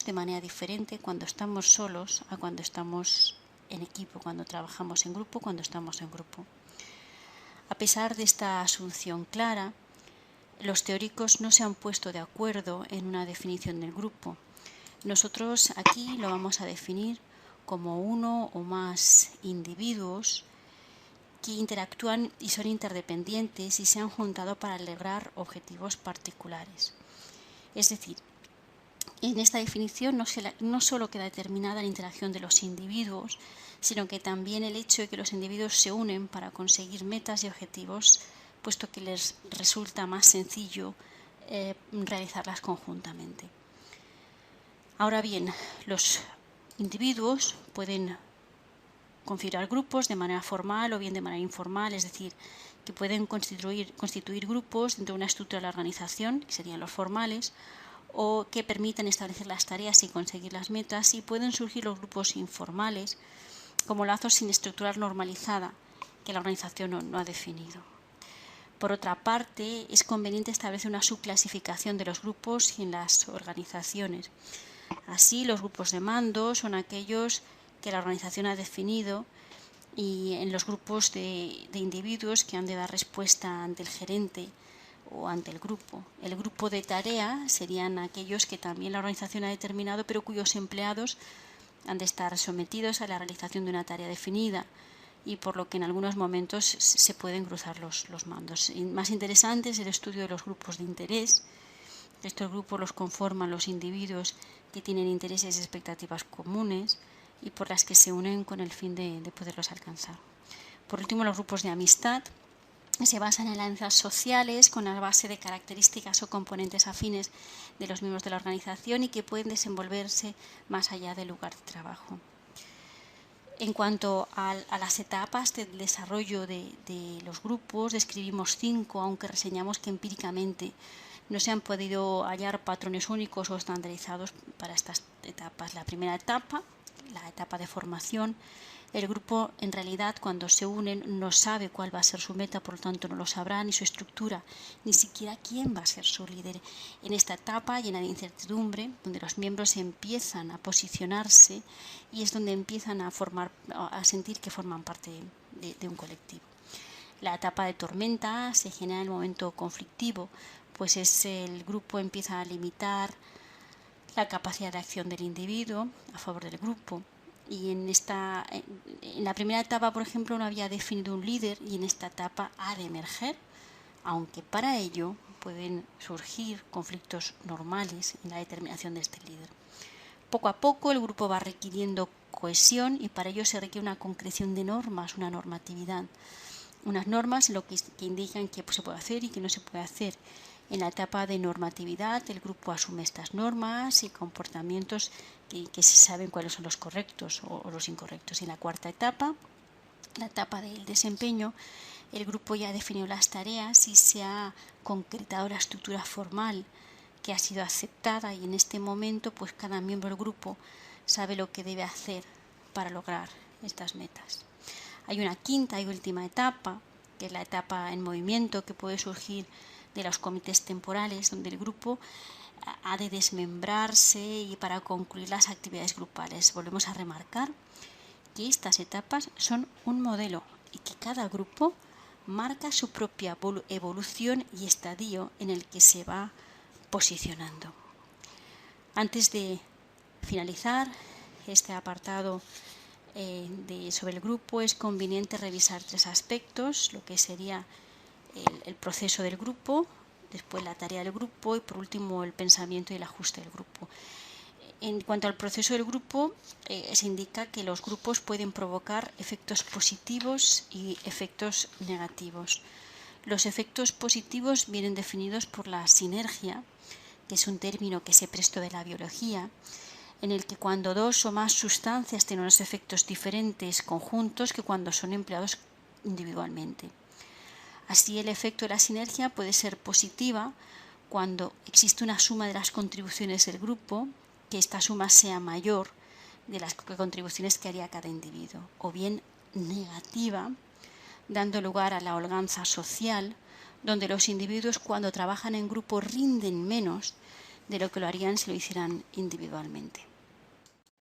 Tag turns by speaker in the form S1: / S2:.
S1: de manera diferente cuando estamos solos a cuando estamos en equipo, cuando trabajamos en grupo, cuando estamos en grupo. A pesar de esta asunción clara, los teóricos no se han puesto de acuerdo en una definición del grupo. Nosotros aquí lo vamos a definir como uno o más individuos que interactúan y son interdependientes y se han juntado para lograr objetivos particulares. Es decir, en esta definición no solo queda determinada la interacción de los individuos, sino que también el hecho de que los individuos se unen para conseguir metas y objetivos, puesto que les resulta más sencillo realizarlas conjuntamente. Ahora bien, los individuos pueden configurar grupos de manera formal o bien de manera informal, es decir, que pueden constituir grupos dentro de una estructura de la organización, que serían los formales, o que permitan establecer las tareas y conseguir las metas, y pueden surgir los grupos informales como lazos sin estructura normalizada que la organización no ha definido. Por otra parte, es conveniente establecer una subclasificación de los grupos y en las organizaciones. Así, los grupos de mando son aquellos que la organización ha definido, y en los grupos de individuos que han de dar respuesta ante el gerente o ante el grupo. El grupo de tarea serían aquellos que también la organización ha determinado, pero cuyos empleados han de estar sometidos a la realización de una tarea definida, y por lo que en algunos momentos se pueden cruzar los mandos. Y más interesante es el estudio de los grupos de interés. Estos grupos los conforman los individuos que tienen intereses y expectativas comunes y por las que se unen con el fin de poderlos alcanzar. Por último, los grupos de amistad se basan en alianzas sociales con la base de características o componentes afines de los miembros de la organización y que pueden desenvolverse más allá del lugar de trabajo. En cuanto a las etapas del desarrollo de los grupos, describimos 5, aunque reseñamos que empíricamente no se han podido hallar patrones únicos o estandarizados para estas etapas. La primera etapa, la etapa de formación, el grupo en realidad cuando se unen no sabe cuál va a ser su meta, por lo tanto no lo sabrá ni su estructura, ni siquiera quién va a ser su líder. En esta etapa llena de incertidumbre, donde los miembros empiezan a posicionarse y es donde empiezan a sentir que forman parte de un colectivo. La etapa de tormenta se genera en el momento conflictivo, pues el grupo empieza a limitar la capacidad de acción del individuo a favor del grupo. Y en la primera etapa, por ejemplo, no había definido un líder y en esta etapa ha de emerger, aunque para ello pueden surgir conflictos normales en la determinación de este líder. Poco a poco el grupo va requiriendo cohesión y para ello se requiere una concreción de normas, una normatividad. Unas normas que indican qué se puede hacer y qué no se puede hacer. En la etapa de normatividad, el grupo asume estas normas y comportamientos que se saben cuáles son los correctos o los incorrectos. Y en la cuarta etapa, la etapa del desempeño, el grupo ya ha definido las tareas y se ha concretado la estructura formal que ha sido aceptada y en este momento pues cada miembro del grupo sabe lo que debe hacer para lograr estas metas. Hay una quinta y última etapa, que es la etapa en movimiento que puede surgir de los comités temporales, donde el grupo ha de desmembrarse y para concluir las actividades grupales. Volvemos a remarcar que estas etapas son un modelo y que cada grupo marca su propia evolución y estadio en el que se va posicionando. Antes de finalizar este apartado sobre el grupo, es conveniente revisar 3 aspectos, lo que sería el proceso del grupo, después la tarea del grupo y por último el pensamiento y el ajuste del grupo. En cuanto al proceso del grupo, se indica que los grupos pueden provocar efectos positivos y efectos negativos. Los efectos positivos vienen definidos por la sinergia, que es un término que se prestó de la biología, en el que cuando 2 o más sustancias tienen unos efectos diferentes conjuntos que cuando son empleados individualmente. Así, el efecto de la sinergia puede ser positiva cuando existe una suma de las contribuciones del grupo, que esta suma sea mayor de las contribuciones que haría cada individuo, o bien negativa, dando lugar a la holganza social, donde los individuos cuando trabajan en grupo rinden menos de lo que lo harían si lo hicieran individualmente.